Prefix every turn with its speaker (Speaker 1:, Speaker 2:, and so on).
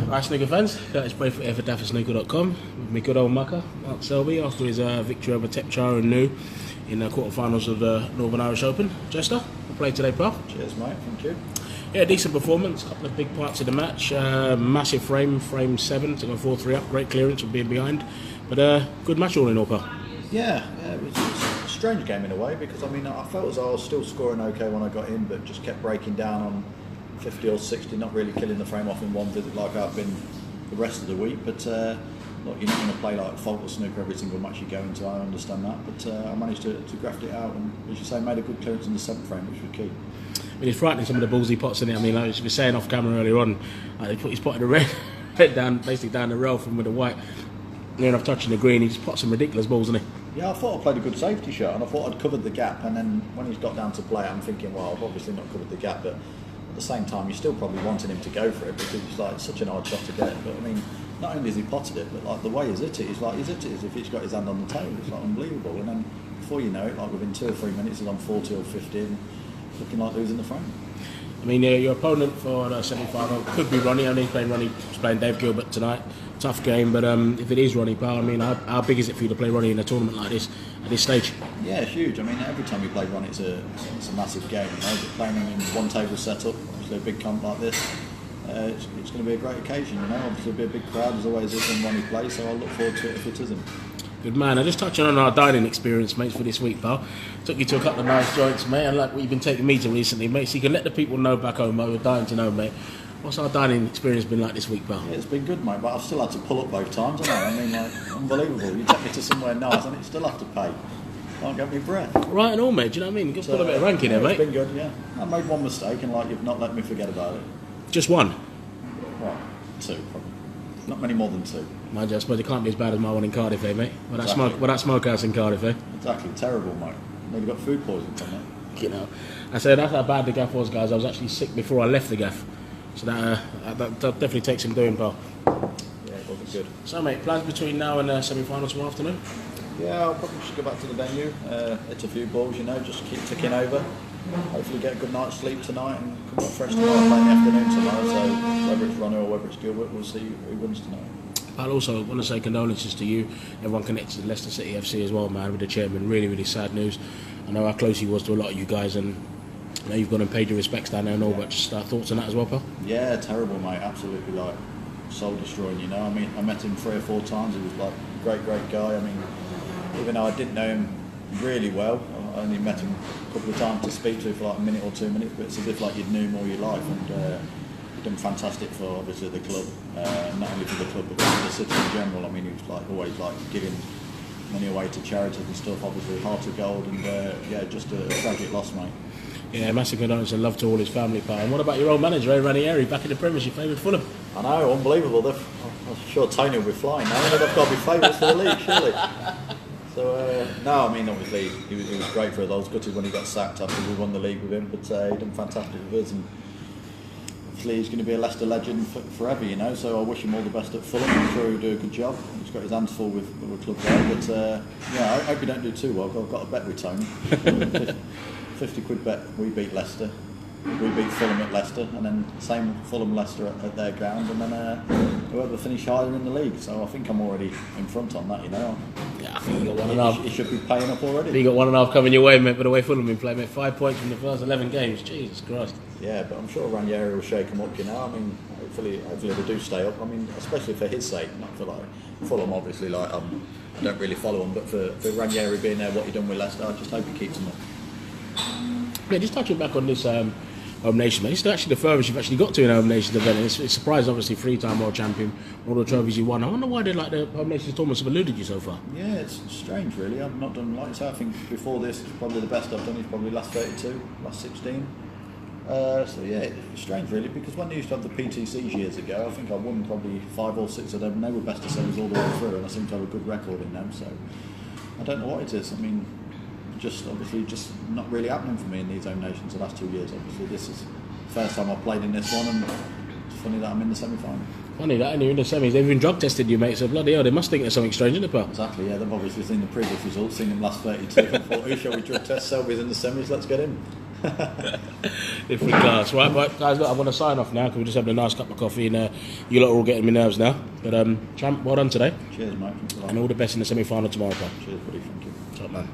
Speaker 1: Right, snooker fans, Curtis Braithwaite here for Dafasnooker.com with my good old mucker, Mark Selby, after his victory over Tepchar and New in the quarterfinals of the Northern Irish Open. Jester, we'll play today, pal.
Speaker 2: Cheers, mate. Thank you.
Speaker 1: Yeah, decent performance, couple of big parts of the match. Massive frame 7 to go 4-3 up, great clearance from being behind. But good match all in all, pal.
Speaker 2: Yeah, it was a strange game in a way because, I mean, I felt as though I was still scoring okay when I got in, but just kept breaking down on 50 or 60, not really killing the frame off in one visit like I've been the rest of the week. But look, you're not going to play like faultless snooker every single match you go into, I understand that. But I managed to graft it out and, as you say, made a good clearance in the 7th frame, which was key.
Speaker 1: I mean, it's frightening some of the balls he pots in it. I mean, like we were saying off camera earlier on, he's potted the red down, basically down the rail from with the white, near enough touching the green. He just pots some ridiculous balls, doesn't he?
Speaker 2: Yeah, I thought I played a good safety shot and I thought I'd covered the gap, and then when he's got down to play, I'm thinking, well, I've obviously not covered the gap, but at the same time, you're still probably wanting him to go for it because it's like such an hard shot to get. But I mean, not only has he potted it, but like the way he's hit it, he's hit it as if he's got his hand on the table. It's like unbelievable. And then before you know it, like within 2 or 3 minutes, he's on 40 or 50 and looking like losing the frame.
Speaker 1: I mean, your opponent for the semi-final could be Ronnie. I know he's playing Ronnie, he's playing Dave Gilbert tonight. Tough game, but if it is Ronnie, pal, I mean, how big is it for you to play Ronnie in a tournament like this at this stage?
Speaker 2: Yeah, huge. I mean, every time you play Ronnie, it's a massive game. You know, but playing him in one table setup, obviously a big comp like this, it's going to be a great occasion. You know, obviously it'll be a big crowd as always is when Ronnie plays. So I'll look forward to it if it isn't.
Speaker 1: Good man. I just touching on our dining experience, mates, for this week, pal. Took you to a couple of nice joints, mate, and like what you've been taking me to recently, mate, so you can let the people know back home, mate. We're dying to know, mate. What's our dining experience been like this week, pal?
Speaker 2: Yeah, it's been good, mate, but I've still had to pull up both times, haven't I? I mean, like, unbelievable. You take me to somewhere nice and you still have to pay. Can't get me breath.
Speaker 1: Right and all, mate, do you know what I mean? You've got to put a bit of ranking there, mate.
Speaker 2: It's been good, yeah. I made one mistake and, like, you've not let me forget about it.
Speaker 1: Just one?
Speaker 2: Well, 2, probably. Not many more than 2.
Speaker 1: Mind you, I suppose it can't be as bad as my one in Cardiff, eh, mate? Well,
Speaker 2: Exactly.
Speaker 1: that smokehouse in Cardiff, eh?
Speaker 2: Exactly, terrible, mate. Nearly got food poisoning from that.
Speaker 1: You know, I said that's how bad the gaff was, guys. I was actually sick before I left the gaff, so that definitely takes some doing, pal.
Speaker 2: Yeah, it wasn't good.
Speaker 1: So, mate, plans between now and semi-final tomorrow afternoon?
Speaker 2: Yeah, I'll probably just go back to the venue, hit a few balls, you know, just keep ticking over. Hopefully get a good night's sleep tonight and come up fresh tomorrow, play in the afternoon tomorrow. So whether it's Ronnie or whether it's Gilbert, we'll see who wins tonight.
Speaker 1: I'll also want to say condolences to you, everyone connected to Leicester City FC as well, man, with the chairman. Really, really sad news. I know how close he was to a lot of you guys, and I know you've gone and paid your respects down there and all, but just thoughts on that as well, pal?
Speaker 2: Yeah, terrible, mate. Absolutely, like, soul destroying, you know. I mean, I met him 3 or 4 times. He was like a great guy. I mean, even though I didn't know him really well, I only met him a couple of times to speak to for like a minute or 2 minutes, but it's as if like you'd knew him all your life. And he'd done fantastic for obviously the club, not only for the club but for the city in general. I mean, he was like always like giving money away to charities and stuff. Obviously, heart of gold, and yeah, just a tragic loss, mate. Yeah,
Speaker 1: massive condolences and love to all his family, pal. And what about your old manager, Ranieri, back in the Premiership, playing with Fulham?
Speaker 2: I know, unbelievable. I'm sure Tony will be flying now. They've got to be favourites for the league, surely. So, no, I mean, obviously, he was great for us. I was gutted when he got sacked after we won the league with him, but he done fantastic with us. And obviously, he's going to be a Leicester legend forever, you know, so I wish him all the best at Fulham. I'm sure he'll do a good job. He's got his hands full with the club there, but yeah, I hope he don't do too well, because I've got a bet with Tony. 50 quid bet, we beat Leicester. We beat Fulham at Leicester, and then same Fulham-Leicester at their ground, and then whoever finish higher in the league. So I think I'm already in front on that, you know.
Speaker 1: Yeah, I think you got 1.5.
Speaker 2: He should be paying up already.
Speaker 1: You got 1.5 coming your way, mate. But the way Fulham been playing, mate, 5 points from the first 11 games. Jesus Christ.
Speaker 2: Yeah, but I'm sure Ranieri will shake them up, you know. I mean, hopefully they do stay up. I mean, especially for his sake, not for like Fulham. Obviously, like I don't really follow him, but for Ranieri being there, what he done with Leicester, I just hope he keeps them up.
Speaker 1: Yeah, just touching back on this Home Nation, mate. It's actually the furthest you've actually got to in a Home Nations event. It's surprising, obviously, 3-time world champion, all the trophies you won. I wonder why the Home Nations tournaments have eluded you so far.
Speaker 2: Yeah, it's strange, really. I've not done like so. I think before this, probably the best I've done is probably last 32, last 16. So yeah, it's strange, really, because when they used to have the PTCs years ago, I think I won probably 5 or 6 of them, and they were best of sevens all the way through, and I seem to have a good record in them. So I don't know what it is. I mean, obviously not really happening for me in these Home Nations the last 2 years. Obviously, this is the first time I've played in this one, and it's funny that I'm in the semi-final.
Speaker 1: Funny that, and you're in the semis. They've even drug tested you, mate, so bloody hell, they must think there's something strange in the pal.
Speaker 2: Exactly, yeah, they've obviously seen the previous results, seen them last 32, and thought, who shall we drug test? Selby's in the semis, let's get him.
Speaker 1: Different class. Right, guys, look, I'm going to sign off now because we're just having a nice cup of coffee and you lot are all getting me nerves now. But, champ, well done today.
Speaker 2: Cheers, mate. Thanks a lot.
Speaker 1: And all the best in the semi-final tomorrow, pal.
Speaker 2: Cheers, buddy. Thank you.
Speaker 1: Top man.